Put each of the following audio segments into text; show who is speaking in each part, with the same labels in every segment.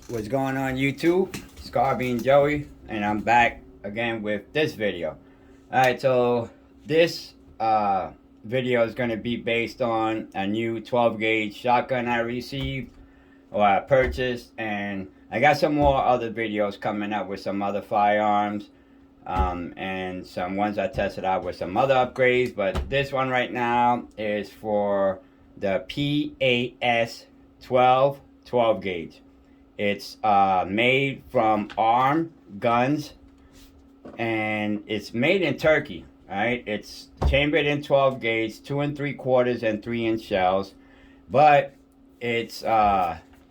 Speaker 1: What's going on YouTube? Scarbean Joey, and I'm back again with this video. Alright, so this video is going to be based on a new 12 gauge shotgun I received or I purchased, and I got some more other videos coming up with some other firearms and some ones I tested out with some other upgrades, but this one right now is for the PAS 12 gauge. It's made from arm guns, and it's made in Turkey. Right? It's chambered in 12 gauge, 2 3/4 and 3-inch shells, but it's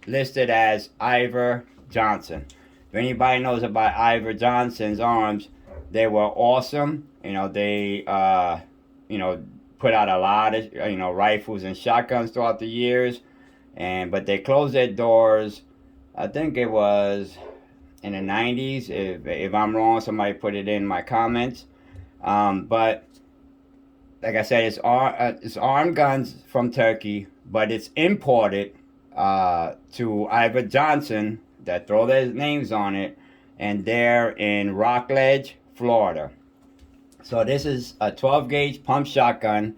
Speaker 1: listed as Iver Johnson. If anybody knows about Iver Johnson's arms, they were awesome. They put out a lot of rifles and shotguns throughout the years, but they closed their doors. I think it was in the 90s. If I'm wrong, somebody put it in my comments. But like I said, it's armed guns from Turkey, but it's imported to Iver Johnson that throw their names on it, and they're in Rockledge, Florida. So this is a 12 gauge pump shotgun.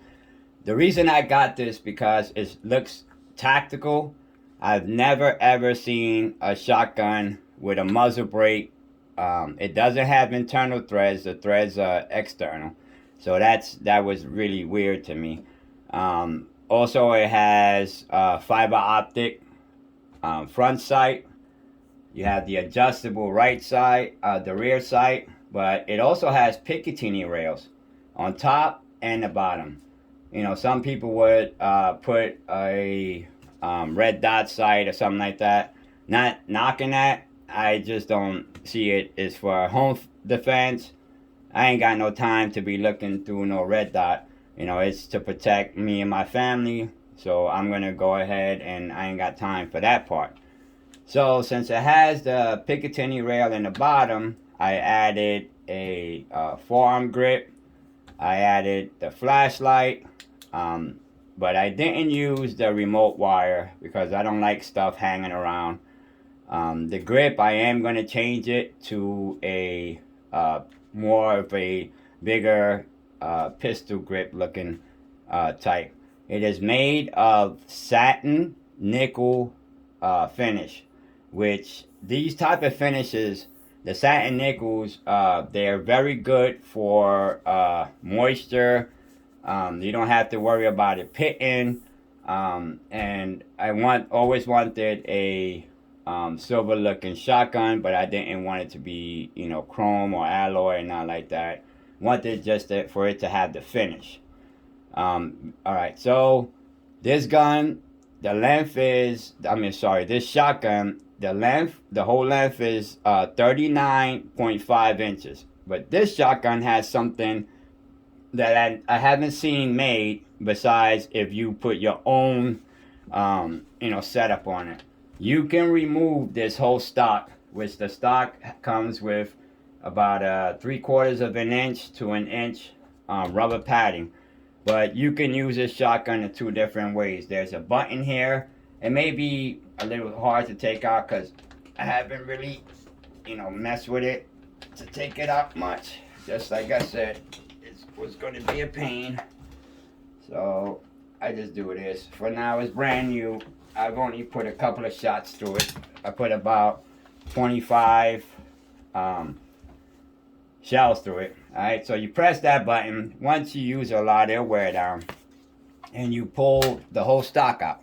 Speaker 1: The reason I got this because it looks tactical. I've never ever seen a shotgun with a muzzle brake. It doesn't have internal threads. The threads are external, so that was really weird to me. Also, it has fiber optic front sight. You have the adjustable right side, the rear sight, but it also has Picatinny rails on top and the bottom. Some people would put a red dot sight or something like that. Not knocking that. I just don't see it as for home defense. I ain't got no time to be looking through no red dot. It's to protect me and my family. So I'm going to go ahead, and I ain't got time for that part. So since it has the Picatinny rail in the bottom, I added a forearm grip. I added the flashlight. But I didn't use the remote wire because I don't like stuff hanging around. The grip, I am going to change it to a more of a bigger pistol grip looking type. It is made of satin nickel finish, which these type of finishes, the satin nickels, they're very good for moisture. You don't have to worry about it pitting. And I always wanted a silver looking shotgun, but I didn't want it to be, chrome or alloy and not like that. Wanted just for it to have the finish. Alright, so this gun, this shotgun, the whole length is 39.5 inches. But this shotgun has something that I haven't seen made besides if you put your own setup on it. You can remove this whole stock, which the stock comes with about 3/4 of an inch to an inch rubber padding. But you can use this shotgun in two different ways. There's a button here. It may be a little hard to take out because I haven't really messed with it to take it out much. Just like I said, was going to be a pain, so I just do this. For now, it's brand new. I've only put a couple of shots through it. I put about 25 shells through it. Alright, so you press that button. Once you use a lot, it'll wear down, and you pull the whole stock out.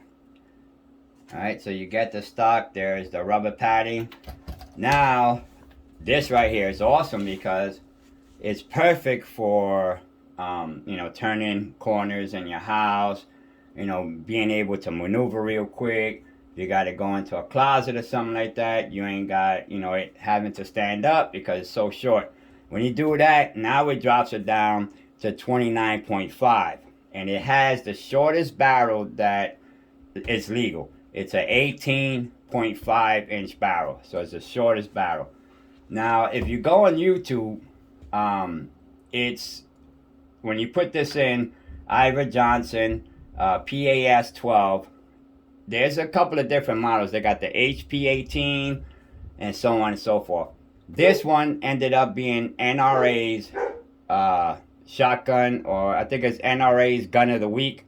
Speaker 1: Alright, so you get the stock. There's the rubber padding. Now this right here is awesome because it's perfect for, turning corners in your house, being able to maneuver real quick. If you got to go into a closet or something like that, you ain't got, it having to stand up because it's so short. When you do that, now it drops it down to 29.5. And it has the shortest barrel that is legal. It's an 18.5 inch barrel. So it's the shortest barrel. Now, if you go on YouTube, it's when you put this in Iver Johnson PAS 12, there's a couple of different models. They got the HP18 and so on and so forth. This one ended up being NRA's shotgun, or I think it's NRA's gun of the week.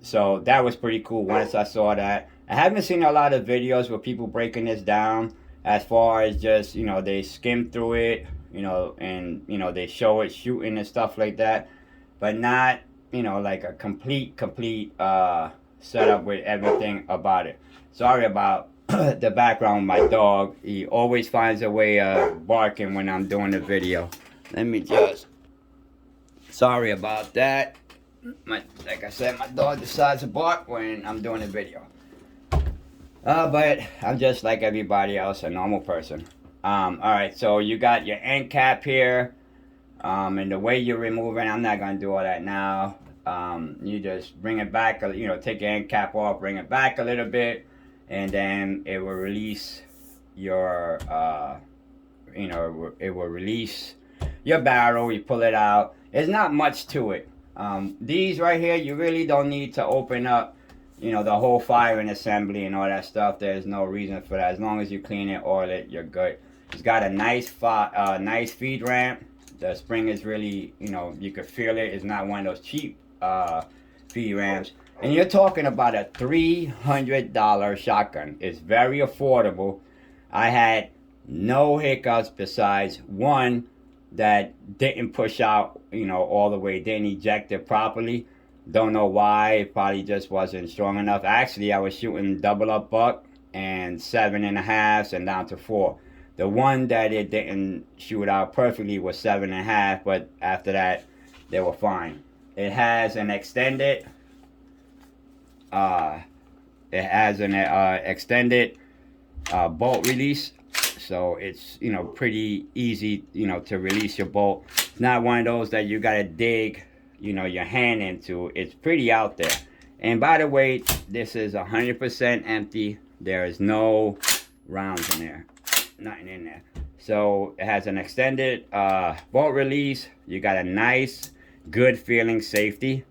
Speaker 1: So that was pretty cool once I saw that. I haven't seen a lot of videos with people breaking this down as far as just, they skim through it, and, they show it shooting and stuff like that. But not, like a complete setup with everything about it. Sorry about the background with my dog. He always finds a way of barking when I'm doing the video. Let me just... Sorry about that. Like I said, my dog decides to bark when I'm doing a video. But I'm just like everybody else, a normal person. Alright, so you got your end cap here. And the way you remove it, I'm not going to do all that now. You just bring it back, take your end cap off, bring it back a little bit. And then it will release your, it will release your barrel. You pull it out. There's not much to it. These right here, you really don't need to open up, the whole firing assembly and all that stuff. There's no reason for that. As long as you clean it, oil it, you're good. It's got a nice, nice feed ramp. The spring is really, you can feel it. It's not one of those cheap feed ramps. And you're talking about a $300 shotgun. It's very affordable. I had no hiccups besides one that didn't push out, all the way, didn't eject it properly. Don't know why. It probably just wasn't strong enough. Actually, I was shooting double up buck and 7.5 and down to 4. The one that it didn't shoot out perfectly was 7.5, but after that, they were fine. It has an extended, bolt release. So it's, pretty easy, to release your bolt. It's not one of those that you got to dig, your hand into. It's pretty out there. And by the way, this is 100% empty. There is no rounds in there. Nothing in there. So it has an extended bolt release. You got a nice, good feeling safety.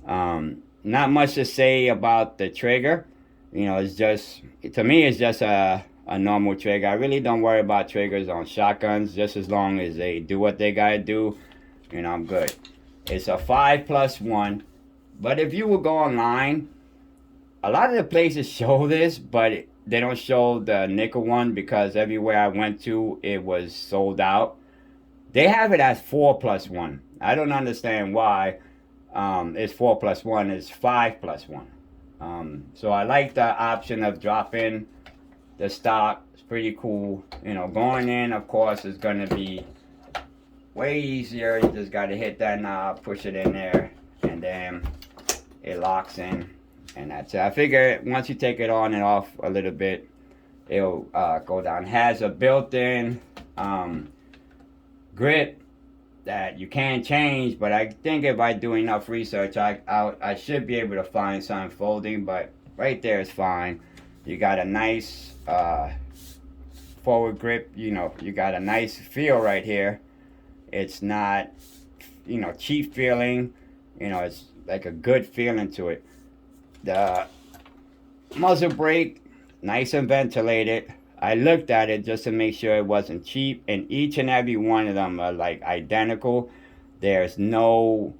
Speaker 1: Not much to say about the trigger. It's just, to me, it's just a normal trigger. I really don't worry about triggers on shotguns. Just as long as they do what they gotta do, I'm good. It's a 5+1. But if you will go online, a lot of the places show this, but they don't show the nickel one because everywhere I went to, it was sold out. They have it as 4+1. I don't understand why it's 4+1. It's 5+1. So I like the option of dropping the stock. It's pretty cool. Going in, of course, is going to be way easier. You just got to hit that knob, push it in there, and then it locks in. And that's it. I figure once you take it on and off a little bit, it'll go down. It has a built-in grip that you can change, but I think if I do enough research, I should be able to find some folding, but right there is fine. You got a nice forward grip. You got a nice feel right here. It's not, cheap feeling. It's like a good feeling to it. The muzzle brake, nice and ventilated. I looked at it just to make sure it wasn't cheap, and each and every one of them are like identical. There's no,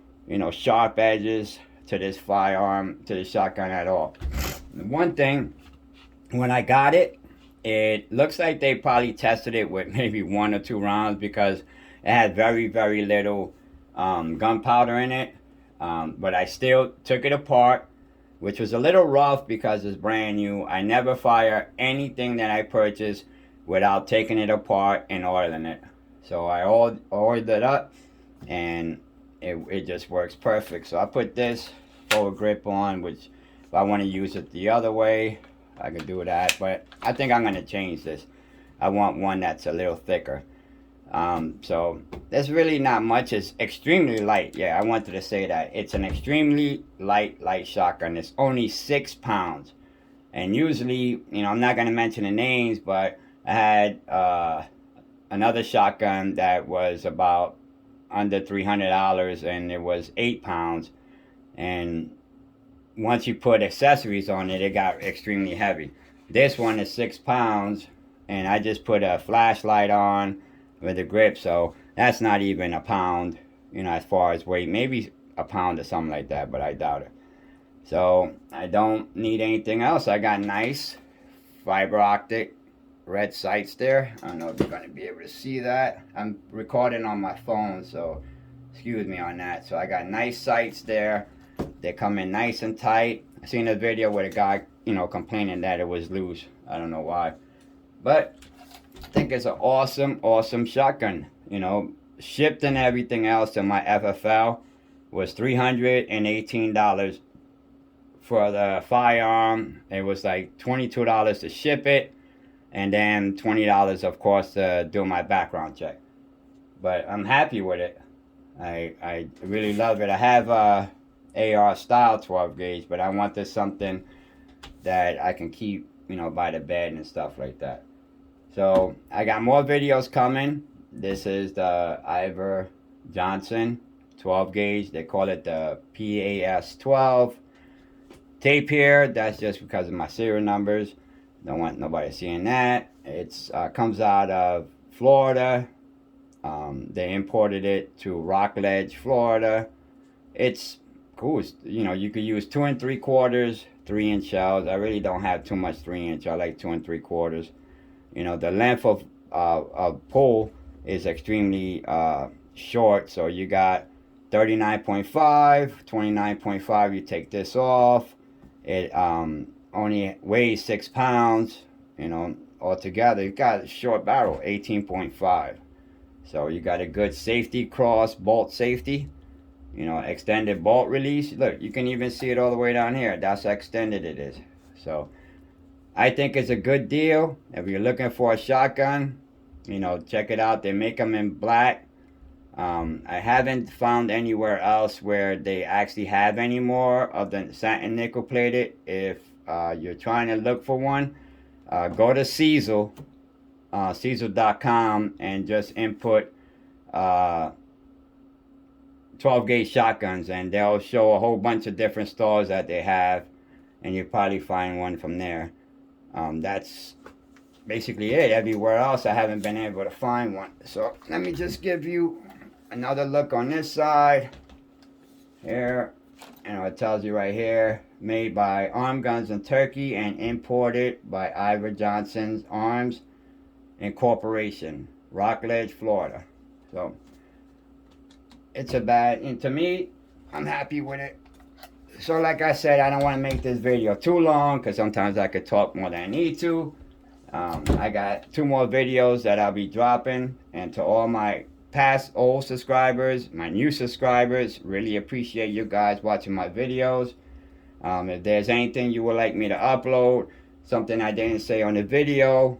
Speaker 1: sharp edges to this firearm, to the shotgun at all. One thing, when I got it, it looks like they probably tested it with maybe 1 or 2 rounds because it had very, very little gunpowder in it. But I still took it apart, which was a little rough because it's brand new. I never fire anything that I purchase without taking it apart and oiling it. So I oiled it up, and it just works perfect. So I put this forward grip on, which if I want to use it the other way, I can do that. But I think I'm going to change this. I want one that's a little thicker. So there's really not much. It's extremely light. Yeah, I wanted to say that. It's an extremely light shotgun. It's only 6 pounds. And usually, I'm not going to mention the names, but I had another shotgun that was about under $300, and it was 8 pounds. And once you put accessories on it, it got extremely heavy. This one is 6 pounds, and I just put a flashlight on with a grip, so that's not even a pound, you know, as far as weight. Maybe a pound or something like that, but I doubt it. So I don't need anything else. I got nice fiber optic red sights there. I don't know if you're going to be able to see that. I'm recording on my phone, so excuse me on that. So I got nice sights there. They come in nice and tight. I seen a video where a guy, you know, complaining that it was loose. I don't know why, but I think it's an awesome shotgun. You know, shipped and everything else in my FFL was $318 for the firearm. It was like $22 to ship it, and then $20 of course to do my background check. But I'm happy with it. I really love it. I have a AR style 12 gauge, but I wanted something that I can keep, you know, by the bed and stuff like that. So I got more videos coming. This is the Iver Johnson 12 gauge. They call it the PAS 12. Tape here, that's just because of my serial numbers. Don't want nobody seeing that. It's comes out of Florida. They imported it to Rockledge, Florida. It's cool. You know, you could use 2 3/4, 3-inch shells. I really don't have too much 3-inch. I like 2 3/4. You know, the length of pull is extremely short. So you got 39.5, 29.5. You take this off. It only weighs 6 pounds. You know, altogether, you got a short barrel, 18.5. So you got a good safety cross bolt safety. You know, extended bolt release. Look, you can even see it all the way down here. That's how extended it is. So I think it's a good deal. If you're looking for a shotgun, you know, check it out. They make them in black. I haven't found anywhere else where they actually have any more of the satin nickel plated. If you're trying to look for one, go to Cecil, Cecil.com, and just input 12 gauge shotguns, and they'll show a whole bunch of different stores that they have, and you'll probably find one from there. That's basically it. Everywhere else I haven't been able to find one. So let me just give you another look on this side here. You know, it tells you right here, made by Arm Guns in Turkey and imported by Iver Johnson's Arms Incorporation, Rockledge, Florida. So it's a bad, and to me, I'm happy with it. So like I said, I don't want to make this video too long because sometimes I could talk more than I need to. I got 2 more videos that I'll be dropping, and to all my past old subscribers, my new subscribers, really appreciate you guys watching my videos. If there's anything you would like me to upload, something I didn't say on the video,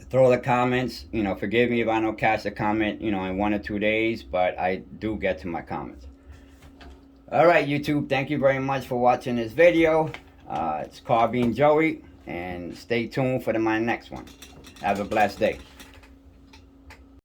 Speaker 1: throw the comments. You know, forgive me if I don't catch a comment, you know, in 1 or 2 days, but I do get to my comments. Alright, YouTube, thank you very much for watching this video. It's Carbine Joey, and stay tuned for my next one. Have a blessed day.